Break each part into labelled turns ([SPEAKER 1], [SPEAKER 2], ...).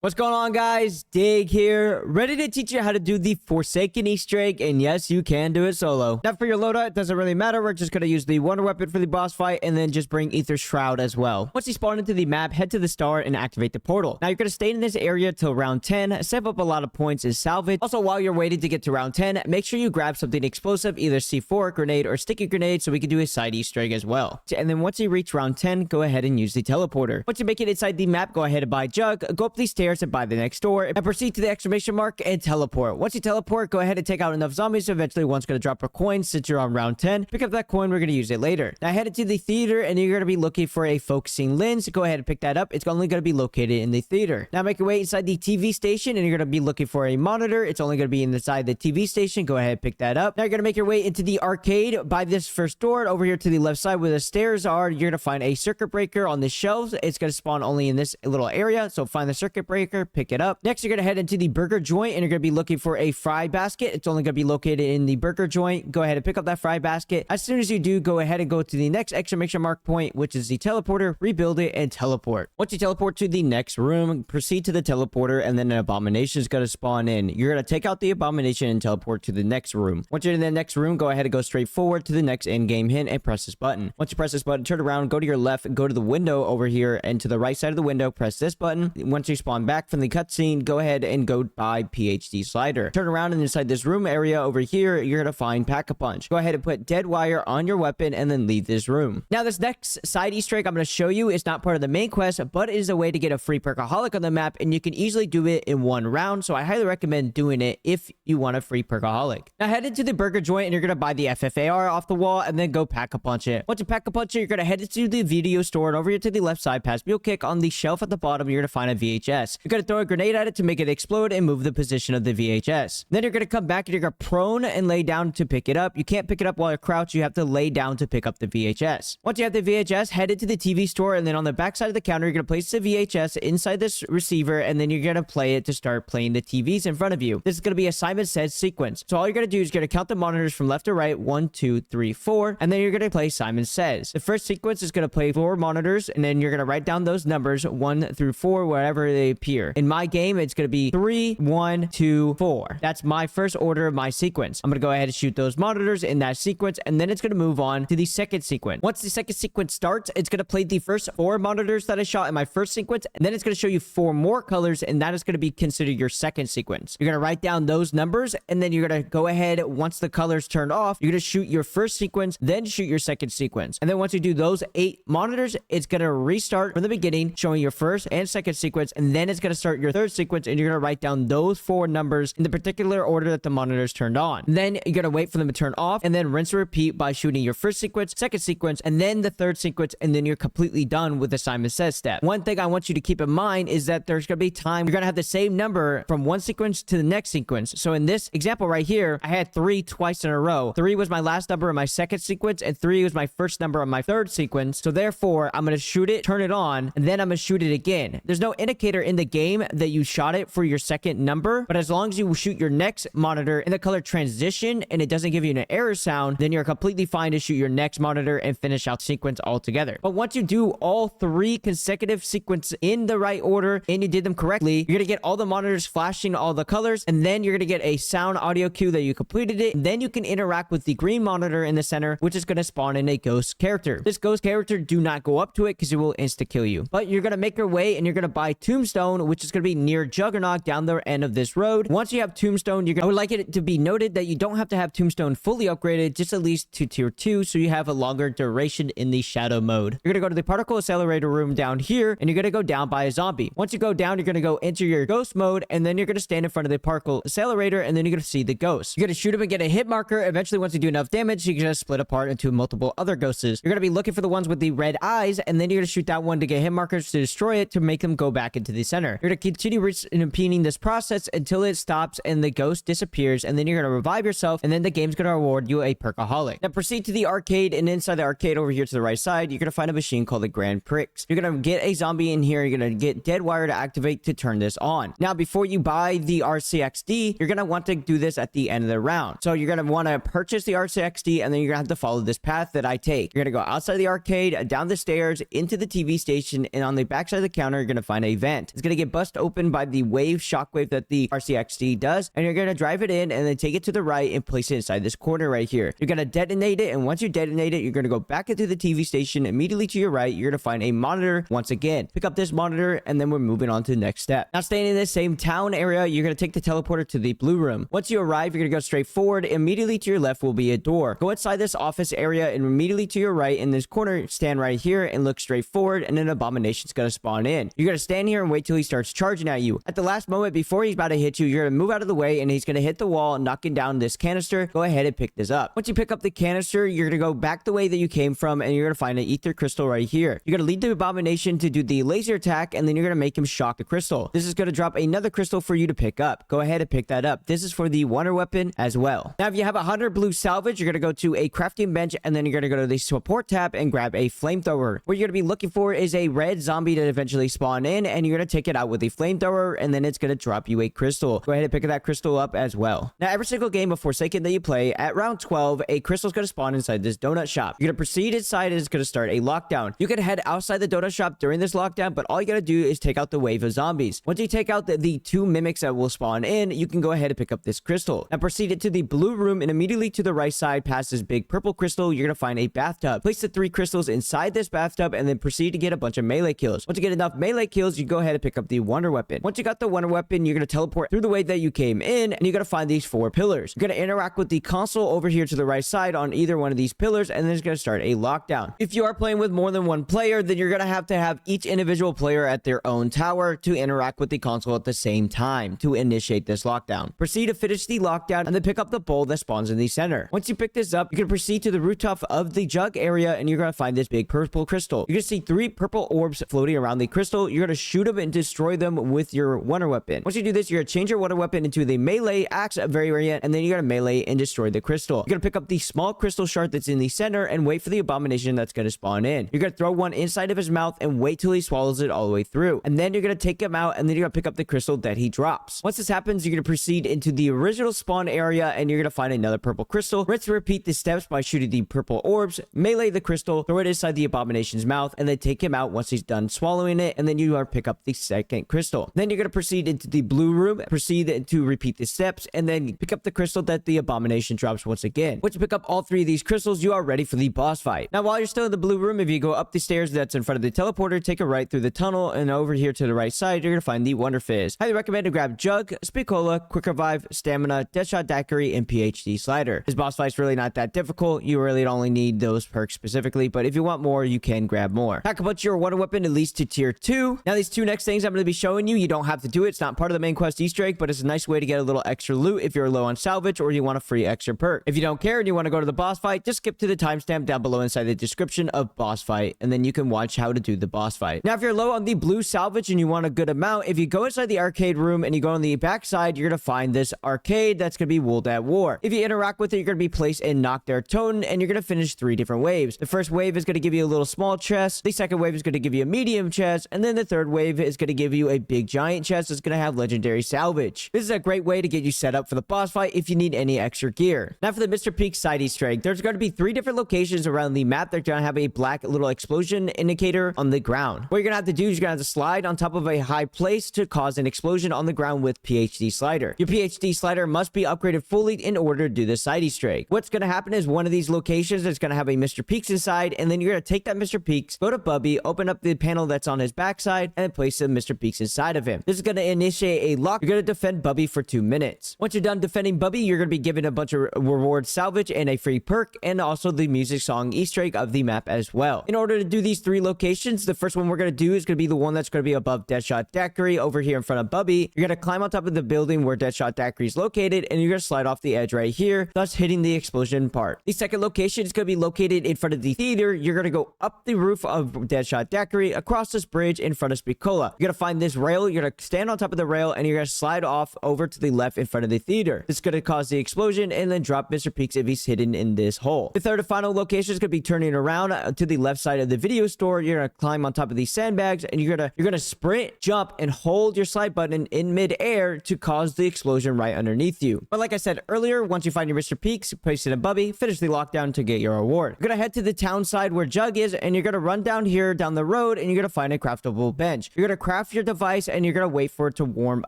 [SPEAKER 1] What's going on, guys? Dig here, ready to teach you how to do the Forsaken Easter egg, and yes, you can do it solo. Now, for your loadout, it doesn't really matter. We're just going to use the wonder weapon for the boss fight, and then just bring Aether Shroud as well. Once you spawn into the map, head to the star and activate the portal. Now, you're going to stay in this area till round 10, save up a lot of points and salvage. Also, while you're waiting to get to round 10, make sure you grab something explosive, either C4, grenade, or sticky grenade, so we can do a side Easter egg as well. And then once you reach round 10, go ahead and use the teleporter. Once you make it inside the map, go ahead and buy Jug, go up these stairs and buy the next door, and proceed to the exclamation mark and teleport. Once you teleport, go ahead and take out enough zombies, so eventually one's going to drop a coin. Since you're on round 10, pick up that coin, we're going to use it later. Now head into the theater, and you're going to be looking for a focusing lens. Go ahead and pick that up. It's only going to be located in the theater. Now make your way inside the TV station, and you're going to be looking for a monitor. It's only going to be inside the TV station. Go ahead and pick that up. Now you're going to make your way into the arcade by this first door. Over here to the left side where the stairs are, you're going to find a circuit breaker on the shelves. It's going to spawn only in this little area, so find the circuit breaker, pick it up. Next, you're going to head into the burger joint, and you're going to be looking for a fry basket. It's only going to be located in the burger joint. Go ahead and pick up that fry basket. As soon as you do, go ahead and go to the next exclamation mark point, which is the teleporter. Rebuild it and teleport. Once you teleport to the next room, proceed to the teleporter, and then an abomination is going to spawn in. You're going to take out the abomination and teleport to the next room. Once you're in the next room, go ahead and go straight forward to the next in-game hint and press this button. Once you press this button, turn around, go to your left, go to the window over here, and to the right side of the window, press this button. Once you spawn back from the cutscene, go ahead and go buy PhD slider. Turn around, and inside this room area over here, you're going to find Pack-a-Punch. Go ahead and put dead wire on your weapon and then leave this room. Now, this next side Easter egg I'm going to show you is not part of the main quest, but it is a way to get a free Perkaholic on the map, and you can easily do it in one round, so I highly recommend doing it if you want a free Perkaholic. Now, head into the burger joint, and you're going to buy the FFAR off the wall, and then go Pack-a-Punch it. Once you Pack-a-Punch it, you're going to head into the video store, and over here to the left side, past Mule Kick, on the shelf at the bottom, you're going to find a VHS. You're going to throw a grenade at it to make it explode and move the position of the VHS. Then you're going to come back, and you're going to prone and lay down to pick it up. You can't pick it up while you're crouched. You have to lay down to pick up the VHS. Once you have the VHS, head into the TV store, and then on the back side of the counter, you're going to place the VHS inside this receiver, and then you're going to play it to start playing the TVs in front of you. This is going to be a Simon Says sequence. So all you're going to do is you're going to count the monitors from left to right, 1, 2, 3, 4, and then you're going to play Simon Says. The first sequence is going to play 4 monitors, and then you're going to write down those numbers 1 through 4 wherever they appear. In my game, it's going to be 3, 1, 2, 4. That's my first order of my sequence. I'm going to go ahead and shoot those monitors in that sequence, and then it's going to move on to the second sequence. Once the second sequence starts, it's going to play the first 4 monitors that I shot in my first sequence, and then it's going to show you 4 more colors, and that is going to be considered your second sequence. You're going to write down those numbers, and then you're going to go ahead, once the colors turned off, you're going to shoot your first sequence, then shoot your second sequence. And then once you do those 8 monitors, it's going to restart from the beginning, showing your first and second sequence, and then it's going to start your third sequence, and you're going to write down those 4 numbers in the particular order that the monitors turned on. Then you're going to wait for them to turn off, and then rinse and repeat by shooting your first sequence, second sequence, and then the third sequence, and then you're completely done with the Simon Says step. One thing I want you to keep in mind is that there's going to be time you're going to have the same number from one sequence to the next sequence. So in this example right here, I had 3 twice in a row. 3 was my last number in my second sequence, and 3 was my first number on my third sequence. So therefore, I'm going to shoot it, turn it on, and then I'm going to shoot it again. There's no indicator in the game that you shot it for your second number, but as long as you shoot your next monitor in the color transition and it doesn't give you an error sound, then you're completely fine to shoot your next monitor and finish out sequence altogether. But once you do all 3 consecutive sequences in the right order and you did them correctly, you're going to get all the monitors flashing all the colors, and then you're going to get a sound audio cue that you completed it. And then you can interact with the green monitor in the center, which is going to spawn in a ghost character. This ghost character, do not go up to it because it will insta-kill you. But you're going to make your way, and you're going to buy Tombstone, which is going to be near Juggernaut down the end of this road. Once you have Tombstone, I would like it to be noted that you don't have to have Tombstone fully upgraded, just at least to tier 2, so you have a longer duration in the shadow mode. You're going to go to the particle accelerator room down here, and you're going to go down by a zombie. Once you go down, you're going to go into your ghost mode, and then you're going to stand in front of the particle accelerator, and then you're going to see the ghost. You're going to shoot him and get a hit marker. Eventually, once you do enough damage, you're going to split apart into multiple other ghosts. You're going to be looking for the ones with the red eyes, and then you're going to shoot that one to get hit markers to destroy it to make them go back into the center. You're going to continue repeating this process until it stops and the ghost disappears, and then you're going to revive yourself, and then the game's going to reward you a Perkaholic. Now proceed to the arcade, and inside the arcade over here to the right side, you're going to find a machine called the Grand Prix. You're going to get a zombie in here. You're going to get dead wire to activate to turn this on. Now, before you buy the RCXD, you're going to want to do this at the end of the round. So you're going to want to purchase the RCXD, and then you're going to have to follow this path that I take. You're going to go outside the arcade, down the stairs, into the TV station, and on the back side of the counter, you're going to find a vent. It's going going to get bust open by the shockwave that the RCXD does, and you're going to drive it in and then take it to the right and place it inside this corner right here. You're going to detonate it, and once you detonate it, you're going to go back into the TV station. Immediately to your right, you're going to find a monitor once again. Pick up this monitor, and then we're moving on to the next step. Now, staying in this same town area, you're going to take the teleporter to the blue room. Once you arrive, you're going to go straight forward. Immediately to your left will be a door. Go inside this office area, and immediately to your right in this corner, stand right here and look straight forward, and an abomination's going to spawn in. You're going to stand here and wait till he starts charging at you. At the last moment before he's about to hit you, you're going to move out of the way, and he's going to hit the wall, knocking down this canister. Go ahead and pick this up. Once you pick up the canister, you're going to go back the way that you came from, and you're going to find an ether crystal right here. You're going to lead the abomination to do the laser attack, and then you're going to make him shock the crystal. This is going to drop another crystal for you to pick up. Go ahead and pick that up. This is for the wonder weapon as well. Now, if you have 100 blue salvage, you're going to go to a crafting bench, and then you're going to go to the support tab and grab a flamethrower. What you're going to be looking for is a red zombie to eventually spawn in, and you're going to take it out with a flamethrower, and then it's going to drop you a crystal. Go ahead and pick that crystal up as well. Now, every single game of Forsaken that you play, at round 12, a crystal is going to spawn inside this donut shop. You're going to proceed inside, and it's going to start a lockdown. You can head outside the donut shop during this lockdown, but all you got to do is take out the wave of zombies. Once you take out the two mimics that will spawn in, you can go ahead and pick up this crystal. Now, proceed it to the blue room, and immediately to the right side, past this big purple crystal, you're going to find a bathtub. Place the 3 crystals inside this bathtub, and then proceed to get a bunch of melee kills. Once you get enough melee kills, you go ahead and pick up the wonder weapon. Once you got the wonder weapon, you're going to teleport through the way that you came in, and you're going to find these 4 pillars. You're going to interact with the console over here to the right side on either one of these pillars, and then it's going to start a lockdown. If you are playing with more than one player, then you're going to have each individual player at their own tower to interact with the console at the same time to initiate this lockdown. Proceed to finish the lockdown, and then pick up the bowl that spawns in the center. Once you pick this up, you're going to proceed to the rooftop of the jug area, and you're going to find this big purple crystal. You're going to see 3 purple orbs floating around the crystal. You're going to shoot them and destroy them with your wonder weapon. Once you do this, you're going to change your wonder weapon into the melee axe variant, and then you're going to melee and destroy the crystal. You're going to pick up the small crystal shard that's in the center and wait for the abomination that's going to spawn in. You're going to throw one inside of his mouth and wait till he swallows it all the way through. And then you're going to take him out, and then you're going to pick up the crystal that he drops. Once this happens, you're going to proceed into the original spawn area, and you're going to find another purple crystal. Rinse and repeat the steps by shooting the purple orbs, melee the crystal, throw it inside the abomination's mouth, and then take him out once he's done swallowing it, and then you are pick up the second crystal. Then you're going to proceed into the blue room, proceed to repeat the steps, and then pick up the crystal that the abomination drops once again. Once you pick up all 3 of these crystals, you are ready for the boss fight. Now, while you're still in the blue room, if you go up the stairs that's in front of the teleporter, take a right through the tunnel, and over here to the right side, you're going to find the Wonder Fizz. Highly recommend to grab Jug, Spicola, Quick Revive, Stamina, Deadshot Daiquiri, and PhD Slider. This boss fight's really not that difficult. You really only need those perks specifically, but if you want more, you can grab more. Pack a bunch of your wonder weapon at least to tier 2. Now, these 2 next things I'm going to be showing you, you don't have to do it. It's not part of the main quest Easter egg, but it's a nice way to get a little extra loot if you're low on salvage or you want a free extra perk. If you don't care and you want to go to the boss fight, just skip to the timestamp down below inside the description of boss fight, and then you can watch how to do the boss fight. Now, if you're low on the blue salvage and you want a good amount, if you go inside the arcade room and you go on the back side, you're going to find this arcade that's going to be World at War. If you interact with it, you're going to be placed in Knock Their Tone, and you're going to finish 3 different waves. The first wave is going to give you a little small chest, the second wave is going to give you a medium chest, and then the third wave is going to give you a big giant chest that's going to have legendary salvage. This is a great way to get you set up for the boss fight if you need any extra gear. Now, for the Mr. Peak side Easter egg, there's going to be 3 different locations around the map. They're going to have a black little explosion indicator on the ground. What you're going to have to do is you're going to have to slide on top of a high place to cause an explosion on the ground with PhD Slider. Your PhD Slider must be upgraded fully in order to do the side Easter egg. What's going to happen is one of these locations is going to have a Mr. Peaks inside, and then you're going to take that Mr. Peaks, go to Bubby, open up the panel that's on his backside, and then place the Mr. Peaks inside of him. This is going to initiate a lock. You're going to defend Bubby for 2 minutes. Once you're done defending Bubby, you're going to be given a bunch of reward salvage and a free perk, and also the music song Easter egg of the map as well. In order to do these 3 locations, the first one we're going to do is going to be the one that's going to be above Deadshot Daiquiri over here in front of Bubby. You're going to climb on top of the building where Deadshot Daiquiri is located, and you're going to slide off the edge right here, thus hitting the explosion part. The second location is going to be located in front of the theater. You're going to go up the roof of Deadshot Daiquiri, across this bridge in front of Spicola. You're going to find this rail. You're going to stand on top of the rail, and you're going to slide off over to the left in front of the theater. This is going to cause the explosion and then drop Mr. Peaks if he's hidden in this hole. The third and final location is going to be turning around to the left side of the video store. You're going to climb on top of these sandbags, and you're going to sprint, jump, and hold your slide button in midair to cause the explosion right underneath you. But like I said earlier, once you find your Mr. Peaks, place it in Bubby, finish the lockdown to get your reward. You're going to head to the town side where Jug is, and you're going to run down here down the road, and you're going to find a craftable bench. You're going to craft craft your device, and you're going to wait for it to warm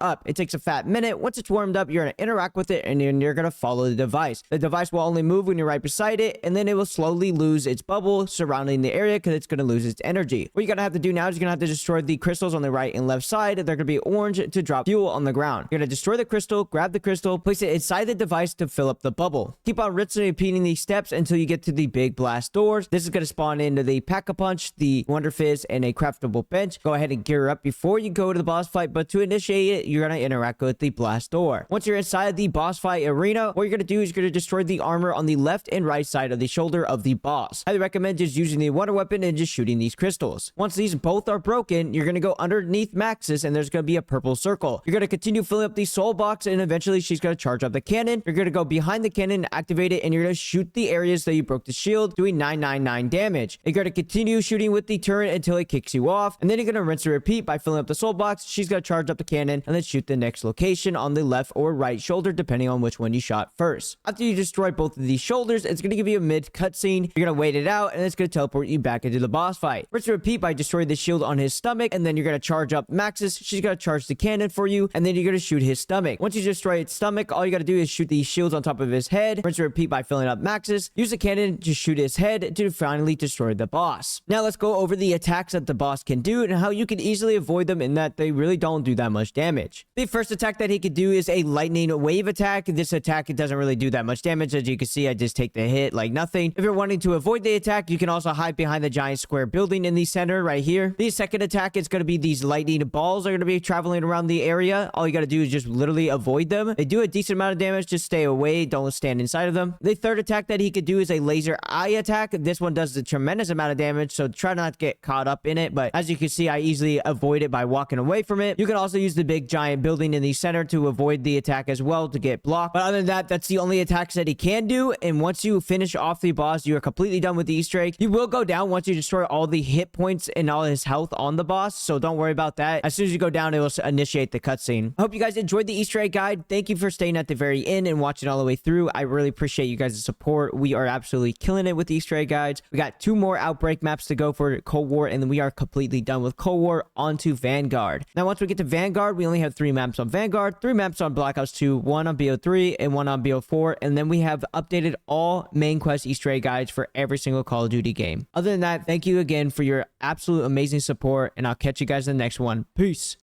[SPEAKER 1] up. It takes a fat minute. Once it's warmed up, you're going to interact with it, and then you're going to follow the device. The device will only move when you're right beside it, and then it will slowly lose its bubble surrounding the area because it's going to lose its energy. What you're going to have to do now is you're going to have to destroy the crystals on the right and left side. They're going to be orange to drop fuel on the ground. You're going to destroy the crystal, grab the crystal, place it inside the device to fill up the bubble. Keep on rinsing and repeating these steps until you get to the big blast doors. This is going to spawn into the Pack-a-Punch, the Wonder Fizz, and a craftable bench. Go ahead and gear up before you go to the boss fight, but to initiate it, you're going to interact with the blast door. Once you're inside the boss fight arena, what you're going to do is you're going to destroy the armor on the left and right side of the shoulder of the boss. I recommend just using the wonder weapon and just shooting these crystals. Once these both are broken, you're going to go underneath Maxis, and there's going to be a purple circle. You're going to continue filling up the soul box, and eventually she's going to charge up the cannon. You're going to go behind the cannon, activate it, and you're going to shoot the areas that you broke the shield, doing 999 damage. You're going to continue shooting with the turret until it kicks you off, and then you're going to rinse and repeat by filling up the soul box. She's going to charge up the cannon, and then shoot the next location on the left or right shoulder, depending on which one you shot first. After you destroy both of these shoulders, it's going to give you a mid cutscene. You're going to wait it out, and it's going to teleport you back into the boss fight. Rinse and repeat by destroying the shield on his stomach, and then you're going to charge up Maxis. She's going to charge the cannon for you, and then you're going to shoot his stomach. Once you destroy its stomach, all you got to do is shoot the shields on top of his head. Rinse and repeat by filling up Maxis. Use the cannon to shoot his head to finally destroy the boss. Now let's go over the attacks that the boss can do and how you can easily avoid them in that they really don't do that much damage. The first attack that he could do is a lightning wave attack. This attack, it doesn't really do that much damage. As you can see, I just take the hit like nothing. If you're wanting to avoid the attack, you can also hide behind the giant square building in the center right here. The second attack is going to be these lightning balls are going to be traveling around the area. All you got to do is just literally avoid them. They do a decent amount of damage. Just stay away. Don't stand inside of them. The third attack that he could do is a laser eye attack. This one does a tremendous amount of damage, so try not to get caught up in it. But as you can see, I easily avoid it by walking away from it. You can also use the big giant building in the center to avoid the attack as well to get blocked. But other than that, that's the only attacks that he can do. And once you finish off the boss, you are completely done with the Easter egg. You will go down once you destroy all the hit points and all his health on the boss, so don't worry about that. As soon as you go down, it will initiate the cutscene. I hope you guys enjoyed the Easter egg guide. Thank you for staying at the very end and watching all the way through. I really appreciate you guys' support. We are absolutely killing it with the Easter egg guides. We got 2 more Outbreak maps to go for Cold War, and then we are completely done with Cold War. Onto Vanguard. Now, once we get to Vanguard, we only have 3 maps on Vanguard, 3 maps on Black Ops 2, 1 on BO3, and 1 on BO4, and then we have updated all main quest Easter egg guides for every single Call of Duty game. Other than that, thank you again for your absolute amazing support, and I'll catch you guys in the next one. Peace.